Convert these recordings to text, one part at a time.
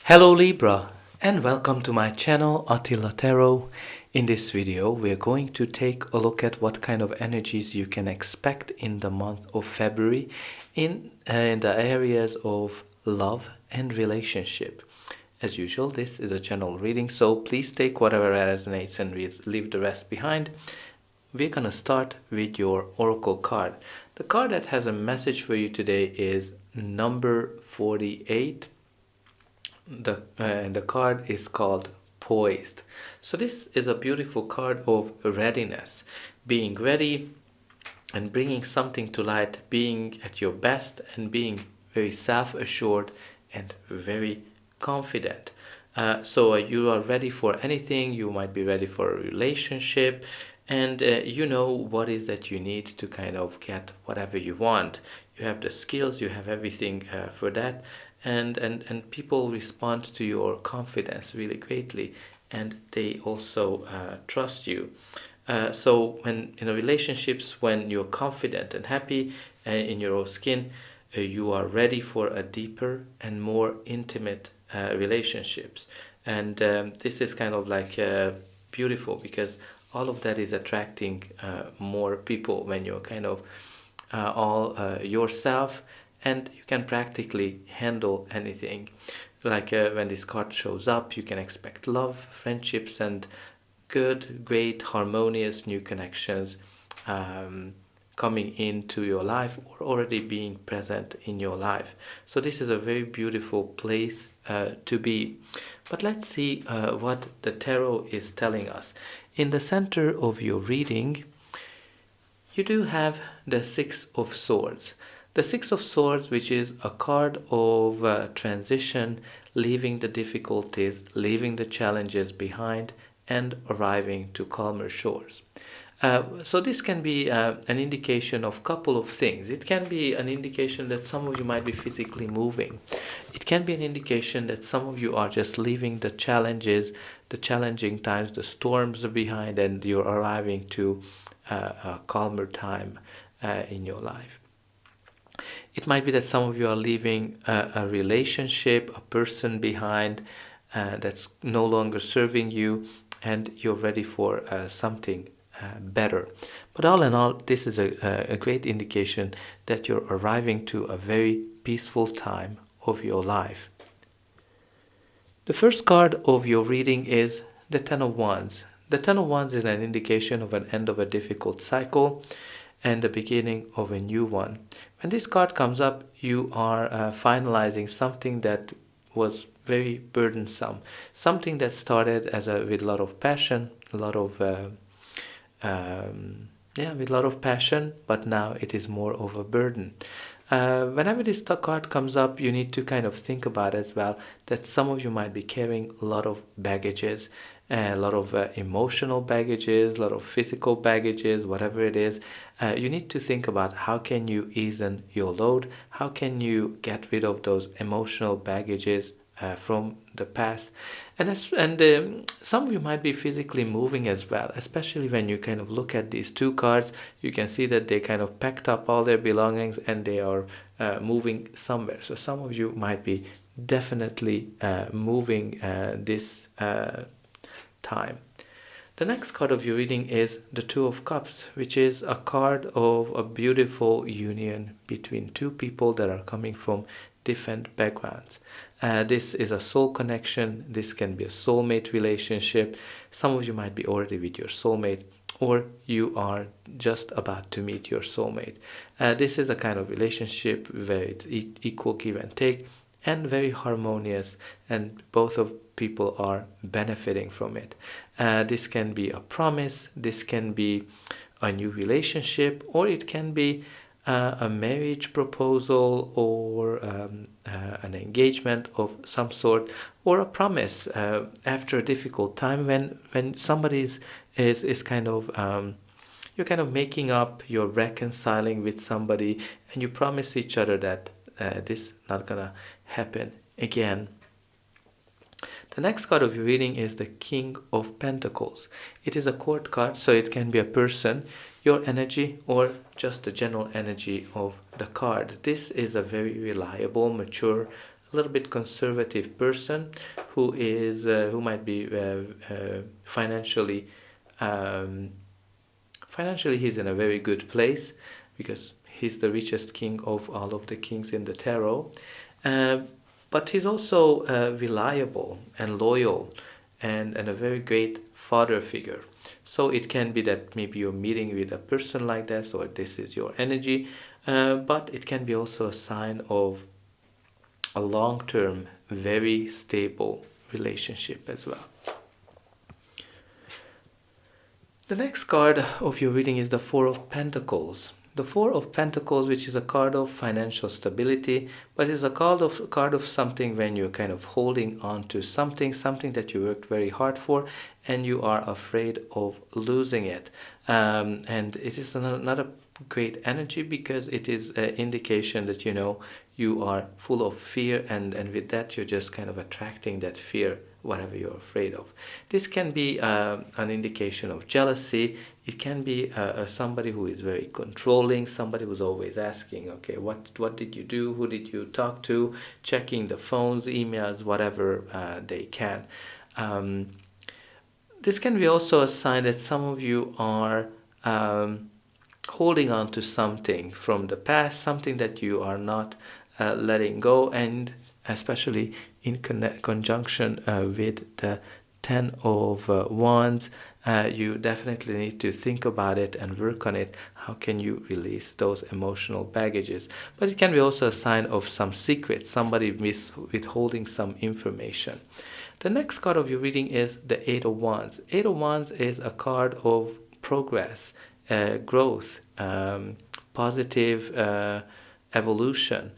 Hello Libra, and welcome to my channel Attila Tarot. In this video we're going to take a look at what kind of energies you can expect in the month of February in the areas of love and relationship. As usual, this is a general reading, so please take whatever resonates and leave the rest behind. We're gonna start with your oracle card. The card that has a message for you today is number 48. The card is called Poised. So this is a beautiful card of readiness, being ready and bringing something to light, being at your best and being very self-assured and very confident. So you are ready for anything. You might be ready for a relationship, and you know what is that you need to kind of get whatever you want. You have the skills, you have everything for that, and people respond to your confidence really greatly, and they also trust you. So when in relationships, when you're confident and happy in your own skin, you are ready for a deeper and more intimate relationships. And this is kind of like beautiful, because all of that is attracting more people when you're kind of all yourself, and you can practically handle anything. Like when this card shows up, you can expect love, friendships, and good, great, harmonious new connections coming into your life or already being present in your life. So this is a very beautiful place to be. But let's see what the tarot is telling us. In the center of your reading, you do have the Six of Swords. The Six of Swords, which is a card of transition, leaving the difficulties, leaving the challenges behind, and arriving to calmer shores. So this can be an indication of a couple of things. It can be an indication that some of you might be physically moving. It can be an indication that some of you are just leaving the challenges, the challenging times, the storms behind, and you're arriving to a calmer time in your life. It might be that some of you are leaving a relationship, a person behind that's no longer serving you, and you're ready for something better. But all in all, this is a great indication that you're arriving to a very peaceful time of your life. The first card of your reading is the Ten of Wands. The Ten of Wands is an indication of an end of a difficult cycle and the beginning of a new one. When this card comes up, you are finalizing something that was very burdensome, something that started with a lot of passion, with a lot of passion, but now it is more of a burden. Whenever this card comes up, you need to kind of think about as well that some of you might be carrying a lot of baggages, a lot of emotional baggages, a lot of physical baggages, whatever it is. You need to think about how can you ease your load, how can you get rid of those emotional baggages from the past. And some of you might be physically moving as well, especially when you kind of look at these two cards. You can see that they kind of packed up all their belongings and they are moving somewhere. So some of you might be definitely moving this time. The next card of your reading is the Two of Cups, which is a card of a beautiful union between two people that are coming from different backgrounds. This is a soul connection. This can be a soulmate relationship. Some of you might be already with your soulmate, or you are just about to meet your soulmate. This is a kind of relationship where it's equal give and take and very harmonious, and both of people are benefiting from it. This can be a promise, this can be a new relationship, or it can be a marriage proposal, or an engagement of some sort, or a promise after a difficult time when somebody is kind of you're kind of making up, you're reconciling with somebody, and you promise each other that this is not gonna happen again. The next card of your reading is the King of Pentacles. It is a court card, so it can be a person, your energy, or just the general energy of the card. This is a very reliable, mature, a little bit conservative person who is who might be financially he's in a very good place because he's the richest king of all of the kings in the tarot. But he's also reliable and loyal and a very great father figure. So it can be that maybe you're meeting with a person like this, or this is your energy, but it can be also a sign of a long-term, very stable relationship as well. The next card of your reading is the Four of Pentacles. The Four of Pentacles, which is a card of financial stability, but it's a card of something when you're kind of holding on to something that you worked very hard for, and you are afraid of losing it. And it is another great energy because it is an indication that, you know, you are full of fear, and with that you're just kind of attracting that fear, whatever you're afraid of. This can be an indication of jealousy. It can be somebody who is very controlling, somebody who's always asking, okay, what did you do, who did you talk to, checking the phones, emails, whatever they can. This can be also a sign that some of you are holding on to something from the past, something that you are not letting go, and especially in conjunction with the Ten of Wands, you definitely need to think about it and work on it. How can you release those emotional baggages? But it can be also a sign of some secret, somebody withholding some information. The next card of your reading is the Eight of Wands. Eight of Wands is a card of progress, growth, positive evolution,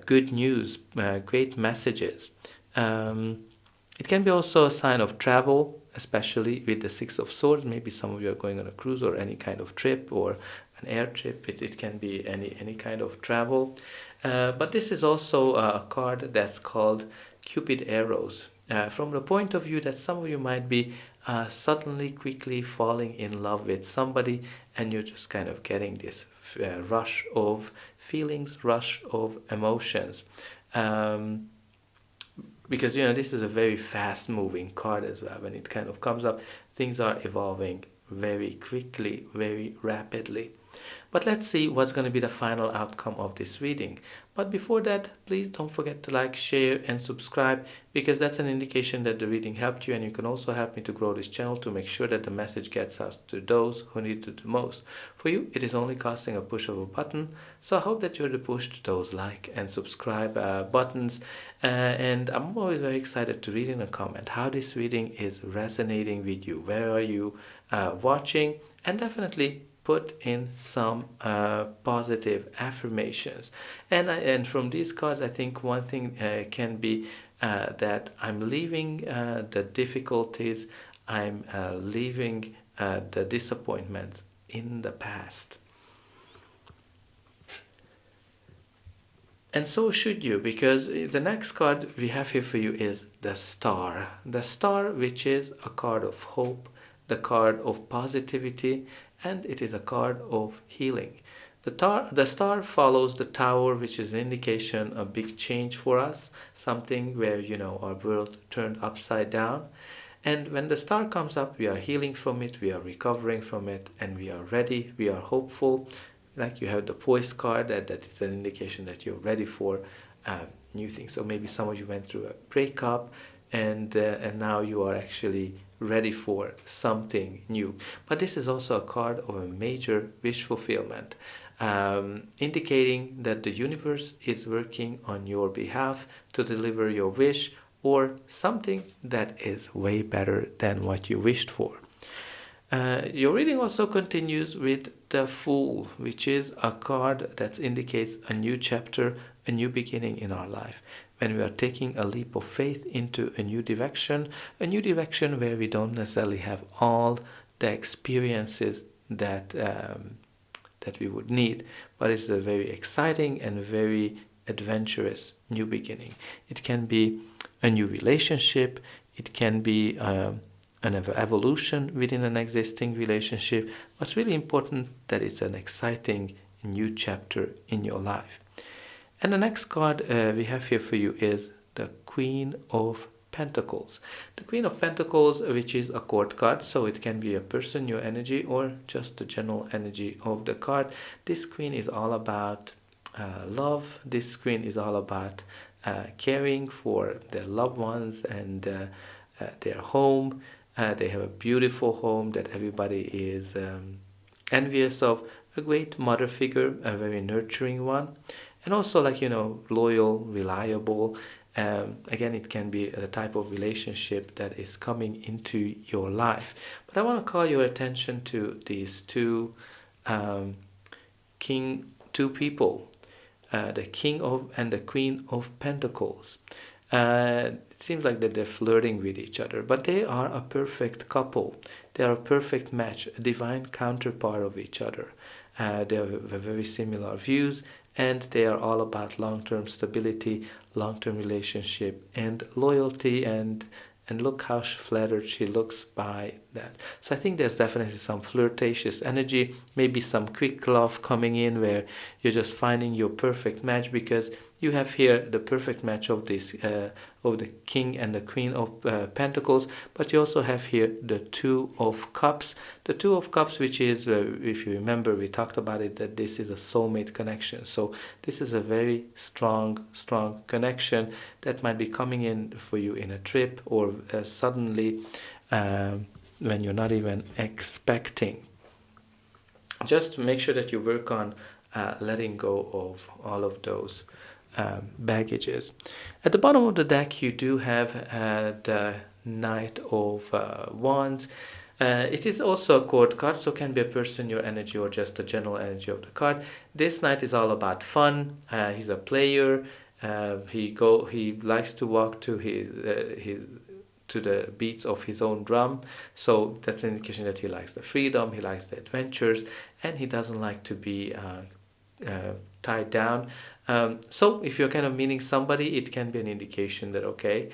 good news, great messages. It can be also a sign of travel, especially with the Six of Swords. Maybe some of you are going on a cruise or any kind of trip or an air trip. It can be any kind of travel. But this is also a card that's called Cupid Arrows. From the point of view that some of you might be suddenly, quickly falling in love with somebody, and you're just kind of getting this rush of feelings, rush of emotions. Because, you know, this is a very fast moving card as well. When it kind of comes up, things are evolving very quickly, very rapidly. But let's see what's going to be the final outcome of this reading. But before that, please don't forget to like, share and subscribe, because that's an indication that the reading helped you, and you can also help me to grow this channel to make sure that the message gets out to those who need it the most. For you, it is only costing a push of a button, so I hope that you're pushed those like and subscribe buttons. And I'm always very excited to read in a comment how this reading is resonating with you. Where are you watching? And definitely put in some positive affirmations. And from these cards, I think one thing can be that I'm leaving the difficulties, I'm leaving the disappointments in the past. And so should you, because the next card we have here for you is the Star. The Star, which is a card of hope, the card of positivity, and it is a card of healing. The star follows the Tower, which is an indication, a big change for us, something where, you know, our world turned upside down. And when the star comes up, we are healing from it, we are recovering from it, and we are ready, we are hopeful. Like you have the Poised card, that is an indication that you're ready for new things. So maybe some of you went through a breakup, and now you are actually ready for something new. But this is also a card of a major wish fulfillment, indicating that the universe is working on your behalf to deliver your wish, or something that is way better than what you wished for. Your reading also continues with the Fool, which is a card that indicates a new chapter, a new beginning in our life. When we are taking a leap of faith into a new direction where we don't necessarily have all the experiences that we would need, but it's a very exciting and very adventurous new beginning. It can be a new relationship, it can be an evolution within an existing relationship. What's really important that it's an exciting new chapter in your life. And the next card we have here for you is the Queen of Pentacles. The Queen of Pentacles, which is a court card, so it can be a person, your energy, or just the general energy of the card. This Queen is all about love. This Queen is all about caring for their loved ones and their home. They have a beautiful home that everybody is envious of. A great mother figure, a very nurturing one, and also, like, loyal, reliable. Again, it can be a type of relationship that is coming into your life. But I want to call your attention to these two people, the King of and the Queen of Pentacles. It seems like that they're flirting with each other, but they are a perfect couple. They are a perfect match, a divine counterpart of each other. They have very similar views, and they are all about long-term stability, long-term relationship, and loyalty, and look how flattered she looks by that. So I think there's definitely some flirtatious energy, maybe some quick love coming in where you're just finding your perfect match, because you have here the perfect match of this of the King and the Queen of Pentacles, but you also have here the Two of Cups. The Two of Cups, which is, if you remember, we talked about it, that this is a soulmate connection. So this is a very strong connection that might be coming in for you in a trip, or suddenly when you're not even expecting. Just make sure that you work on letting go of all of those baggages. At the bottom of the deck, you do have the Knight of Wands. It is also a court card, so can be a person, your energy, or just the general energy of the card. This knight is all about fun. He's a player. He likes to walk to to the beats of his own drum. So that's an indication that he likes the freedom, he likes the adventures, and he doesn't like to be tied down. So if you're kind of meeting somebody, it can be an indication that, okay,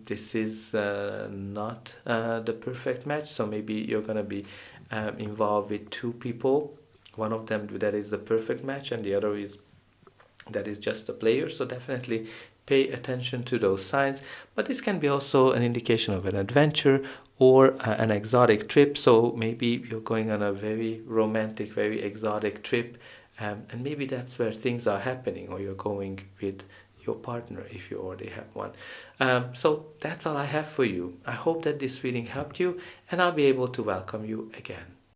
this is not the perfect match. So maybe you're going to be involved with two people. One of them that is the perfect match, and the other is that is just a player. So definitely pay attention to those signs. But this can be also an indication of an adventure or an exotic trip. So maybe you're going on a very romantic, very exotic trip, and maybe that's where things are happening, or you're going with your partner if you already have one. So that's all I have for you. I hope that this reading helped you, and I'll be able to welcome you again.